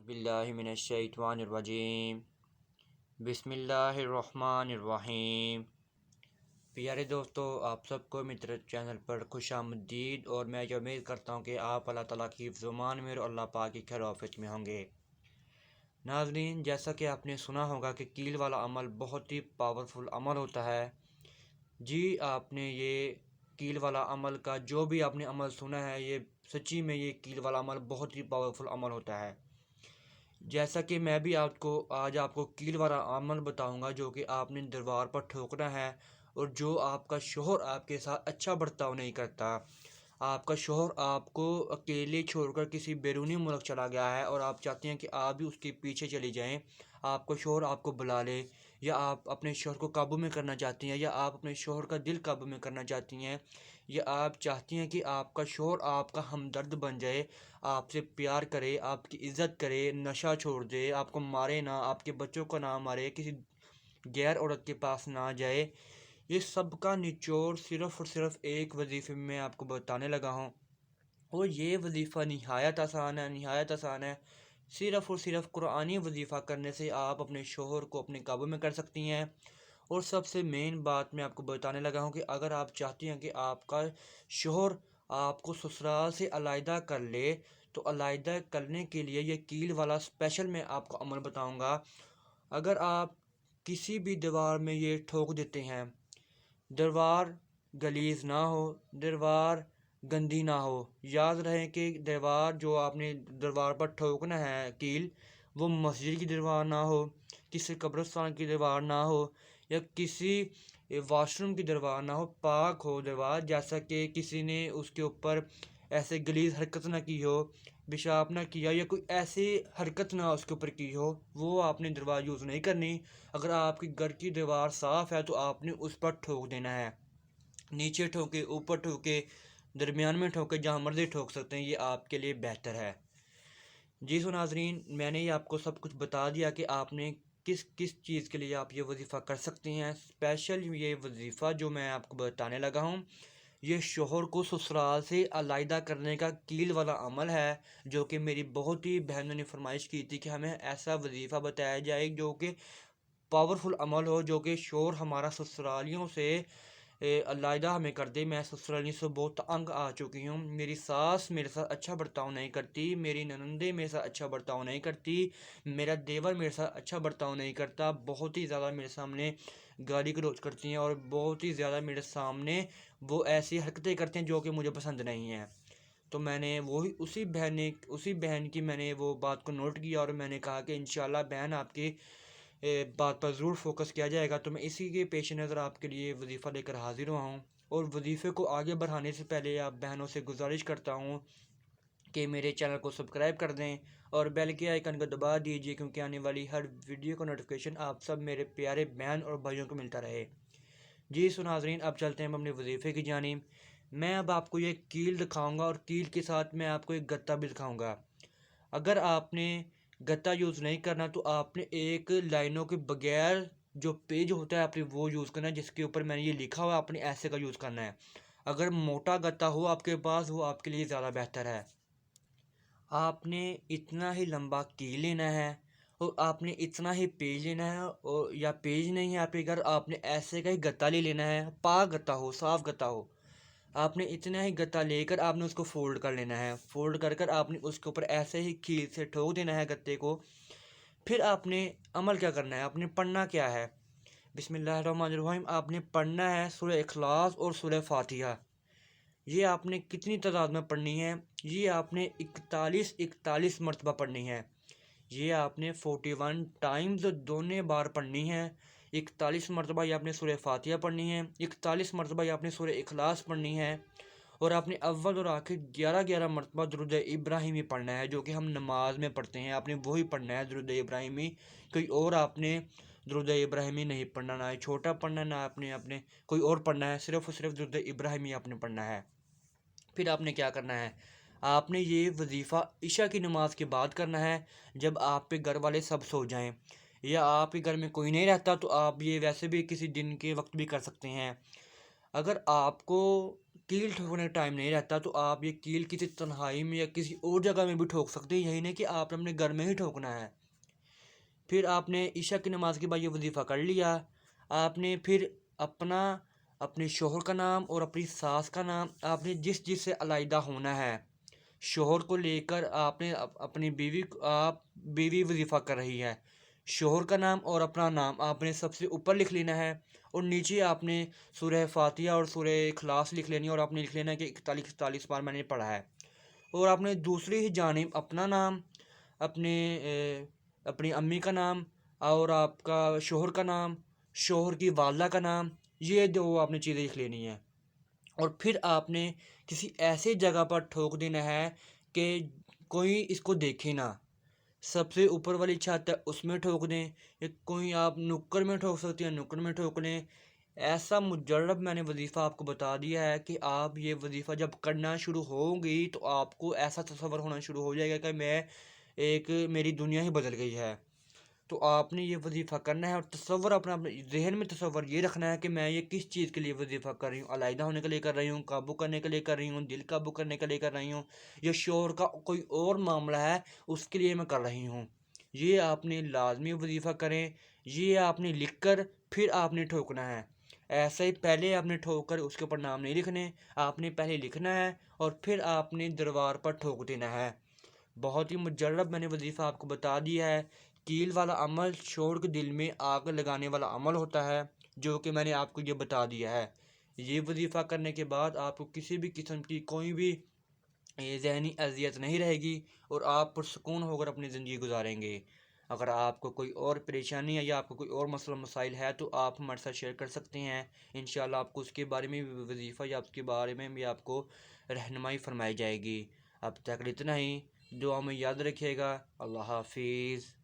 باللہ من الشیطان الرجیم بسم اللہ الرحمن الرحیم۔ پیارے دوستو، آپ سب کو میرے چینل پر خوش آمدید، اور میں یہ امید کرتا ہوں کہ آپ اللہ تعالیٰ کی حفظ و امان میں اور اللہ پاک کی خیر و عافیت میں ہوں گے۔ ناظرین، جیسا کہ آپ نے سنا ہوگا کہ کیل والا عمل بہت ہی پاورفل عمل ہوتا ہے۔ جی، آپ نے یہ کیل والا عمل کا جو بھی آپ نے عمل سنا ہے، یہ سچی میں یہ کیل والا عمل بہت ہی پاورفل عمل ہوتا ہے۔ جیسا کہ میں بھی آج آپ کو کیل والا عمل بتاؤں گا جو کہ آپ نے دربار پر ٹھوکنا ہے، اور جو آپ کا شوہر آپ کے ساتھ اچھا برتاؤ نہیں کرتا، آپ کا شوہر آپ کو اکیلے چھوڑ کر کسی بیرونی ملک چلا گیا ہے اور آپ چاہتے ہیں کہ آپ بھی اس کے پیچھے چلی جائیں، آپ کا شوہر آپ کو بلا لے، یا آپ اپنے شوہر کو قابو میں کرنا چاہتی ہیں، یا آپ اپنے شوہر کا دل قابو میں کرنا چاہتی ہیں، یا آپ چاہتی ہیں کہ آپ کا شوہر آپ کا ہمدرد بن جائے، آپ سے پیار کرے، آپ کی عزت کرے، نشہ چھوڑ دے، آپ کو مارے نہ، آپ کے بچوں کو نہ مارے، کسی غیر عورت کے پاس نہ جائے۔ یہ سب کا نچوڑ صرف اور صرف ایک وظیفے میں آپ کو بتانے لگا ہوں، اور یہ وظیفہ نہایت آسان ہے۔ صرف اور صرف قرآنی وظیفہ کرنے سے آپ اپنے شوہر کو اپنے قابو میں کر سکتی ہیں۔ اور سب سے مین بات میں آپ کو بتانے لگا ہوں کہ اگر آپ چاہتی ہیں کہ آپ کا شوہر آپ کو سسرال سے علیحدہ کر لے، تو علیحدہ کرنے کے لیے یہ کیل والا اسپیشل میں آپ کو عمل بتاؤں گا۔ اگر آپ کسی بھی دیوار میں یہ ٹھوک دیتے ہیں، دیوار گلیز نہ ہو، دیوار گندی نہ ہو، یاد رہے کہ دیوار جو آپ نے دیوار پر ٹھوکنا ہے کیل، وہ مسجد کی دیوار نہ ہو، کسی قبرستان کی دیوار نہ ہو، یا کسی واش روم کی دیوار نہ ہو، پاک ہو دیوار، جیسا کہ کسی نے اس کے اوپر ایسے گلیز حرکت نہ کی ہو، پیشاب نہ کیا، یا کوئی ایسی حرکت نہ اس کے اوپر کی ہو، وہ آپ نے دیوار یوز نہیں کرنی۔ اگر آپ کی گھر کی دیوار صاف ہے تو آپ نے اس پر ٹھوک دینا ہے، نیچے ٹھوکے، اوپر ٹھوکے، درمیان میں ٹھوکے، جہاں مرضی ٹھوک سکتے ہیں، یہ آپ کے لیے بہتر ہے۔ جی سو ناظرین، میں نے یہ آپ کو سب کچھ بتا دیا کہ آپ نے کس کس چیز کے لیے آپ یہ وظیفہ کر سکتی ہیں۔ اسپیشل یہ وظیفہ جو میں آپ کو بتانے لگا ہوں، یہ شوہر کو سسرال سے علیحدہ کرنے کا کیل والا عمل ہے، جو کہ میری بہت ہی بہنوں نے فرمائش کی تھی کہ ہمیں ایسا وظیفہ بتایا جائے جو کہ پاورفل عمل ہو، جو کہ شوہر ہمارا سسرالیوں سے علیحدہ ہمیں کر دے۔ میں سسرالیوں سے بہت تنگ آ چکی ہوں، میری ساس میرے ساتھ اچھا برتاؤ نہیں کرتی، میری ننندیں میرے ساتھ اچھا برتاؤ نہیں کرتی، میرا دیور میرے ساتھ اچھا برتاؤ نہیں کرتا، بہت ہی زیادہ میرے سامنے گالی گلوچ کرتی ہیں، اور بہت ہی زیادہ میرے سامنے وہ ایسی حرکتیں کرتے ہیں جو کہ مجھے پسند نہیں ہیں۔ تو میں نے وہی اسی بہن کی میں نے وہ بات کو نوٹ کیا، اور میں نے کہا کہ انشاءاللہ بہن آپ کی بات پر ضرور فوکس کیا جائے گا۔ تو میں اسی کے پیش نظر آپ کے لیے وظیفہ لے کر حاضر ہوا ہوں، اور وظیفے کو آگے بڑھانے سے پہلے آپ بہنوں سے گزارش کرتا ہوں کہ میرے چینل کو سبسکرائب کر دیں اور بیل کے آئیکن کو دبا دیجیے، کیونکہ آنے والی ہر ویڈیو کا نوٹیفیکیشن آپ سب میرے پیارے بہن اور بھائیوں کو ملتا رہے۔ جی سو ناظرین، اب چلتے ہیں ہم اپنے وظیفے کی جانب۔ میں اب آپ کو یہ کیل دکھاؤں گا، اور کیل کے ساتھ میں آپ کو ایک گتا بھی دکھاؤں گا۔ اگر آپ نے گتا یوز نہیں کرنا تو آپ نے ایک لائنوں کے بغیر جو پیج ہوتا ہے آپ نے وہ یوز کرنا ہے، جس کے اوپر میں نے یہ لکھا ہوا ہے، آپ نے ایسے کا یوز کرنا ہے۔ اگر موٹا گتا ہو آپ کے پاس، وہ آپ کے لیے زیادہ بہتر ہے۔ آپ نے اتنا ہی لمبا کیل لینا ہے، اور آپ نے اتنا ہی پیج لینا ہے، اور یا پیج نہیں ہے آپ کے گھر، آپ نے ایسے کا ہی گتا لے لینا ہے، پاک گتا ہو، صاف گتا ہو۔ آپ نے اتنا ہی گتا لے کر آپ نے اس کو فولڈ کر لینا ہے، فولڈ کر کر آپ نے اس کے اوپر ایسے ہی کیل سے ٹھوک دینا ہے گتے کو۔ پھر آپ نے عمل کیا کرنا ہے، آپ نے پڑھنا کیا ہے؟ بسم اللہ الرحمن الرحیم۔ آپ نے پڑھنا ہے سورہ اخلاص اور سورہ فاتحہ۔ یہ آپ نے کتنی تعداد میں پڑھنی ہے؟ یہ آپ نے 41 مرتبہ پڑھنی ہے۔ یہ آپ نے 41 ٹائمز دونے بار پڑھنی ہے۔ 41 مرتبہ یہ آپ نے سورہ فاتحہ پڑھنی ہے، 41 مرتبہ یہ آپ نے سورہ اخلاص پڑھنی ہے، اور آپ نے اول اور آخر 11 مرتبہ درود ابراہیمی پڑھنا ہے، جو کہ ہم نماز میں پڑھتے ہیں۔ آپ نے وہی پڑھنا ہے درود ابراہیمی، کوئی اور آپ نے درود ابراہیمی نہیں پڑھنا، نہ چھوٹا پڑھنا، نہ آپ نے کوئی اور پڑھنا ہے، صرف اور صرف درود ابراہیمی آپ نے پڑھنا ہے۔ پھر آپ نے کیا کرنا ہے؟ آپ نے یہ وظیفہ عشاء کی نماز کے بعد کرنا ہے، جب آپ کے گھر والے سب سو جائیں، یا آپ کے گھر میں کوئی نہیں رہتا تو آپ یہ ویسے بھی کسی دن کے وقت بھی کر سکتے ہیں۔ اگر آپ کو کیل ٹھوکنے کا ٹائم نہیں رہتا تو آپ یہ کیل کسی تنہائی میں یا کسی اور جگہ میں بھی ٹھوک سکتے ہیں، یہی نہیں کہ آپ نے اپنے گھر میں ہی ٹھوکنا ہے۔ پھر آپ نے عشاء کی نماز کے بعد یہ وظیفہ کر لیا، آپ نے پھر اپنے شوہر کا نام اور اپنی ساس کا نام، آپ نے جس سے علیحدہ ہونا ہے، شوہر کو لے کر آپ نے اپنی بیوی وظیفہ کر رہی ہے، شوہر کا نام اور اپنا نام آپ نے سب سے اوپر لکھ لینا ہے، اور نیچے آپ نے سورہ فاتحہ اور سورہ اخلاص لکھ لینی ہے، اور آپ نے لکھ لینا ہے کہ 41 بار میں نے پڑھا ہے۔ اور آپ نے دوسری ہی جانب اپنا نام، اپنے اپنی امی کا نام، اور آپ کا شوہر کا نام، شوہر کی والدہ کا نام، یہ دو آپ نے چیزیں لکھ لینی ہیں۔ اور پھر آپ نے کسی ایسی جگہ پر ٹھوک دینا ہے کہ کوئی اس کو دیکھے نہ، سب سے اوپر والی چھت ہے اس میں ٹھوک دیں، یا کوئی آپ نکڑ میں ٹھوک سکتے ہیں، نکڑ میں ٹھوک لیں۔ ایسا مجرب میں نے وظیفہ آپ کو بتا دیا ہے کہ آپ یہ وظیفہ جب کرنا شروع ہوگی تو آپ کو ایسا تصور ہونا شروع ہو جائے گا کہ میری دنیا ہی بدل گئی ہے۔ تو آپ نے یہ وظیفہ کرنا ہے، اور تصور اپنے ذہن میں تصور یہ رکھنا ہے کہ میں یہ کس چیز کے لیے وظیفہ کر رہی ہوں، علیحدہ ہونے کے لیے کر رہی ہوں، قابو کرنے کے لیے کر رہی ہوں، دل قابو کرنے کے لیے کر رہی ہوں، یا شوہر کا کوئی اور معاملہ ہے اس کے لیے میں کر رہی ہوں۔ یہ آپ نے لازمی وظیفہ کریں، یہ آپ نے لکھ کر پھر آپ نے ٹھوکنا ہے۔ ایسے ہی پہلے آپ نے ٹھوک کر اس کے اوپر نام نہیں لکھنے، آپ نے پہلے لکھنا ہے اور پھر آپ نے دربار پر ٹھوک دینا ہے۔ بہت ہی مجرب میں نے وظیفہ آپ کو بتا دیا ہے۔ کیل والا عمل شوہر کے دل میں آگ لگانے والا عمل ہوتا ہے، جو کہ میں نے آپ کو یہ بتا دیا ہے۔ یہ وظیفہ کرنے کے بعد آپ کو کسی بھی قسم کی کوئی بھی ذہنی اذیت نہیں رہے گی، اور آپ پرسکون ہو کر اپنی زندگی گزاریں گے۔ اگر آپ کو کوئی اور پریشانی ہے یا آپ کو کوئی اور مسئلہ مسائل ہے تو آپ ہمارے ساتھ شیئر کر سکتے ہیں، انشاءاللہ آپ کو اس کے بارے میں بھی وظیفہ یا اس کے بارے میں بھی آپ کو رہنمائی فرمائی جائے گی۔ اب تک اتنا ہی، دعا میں یاد رکھیے گا۔ اللہ حافظ۔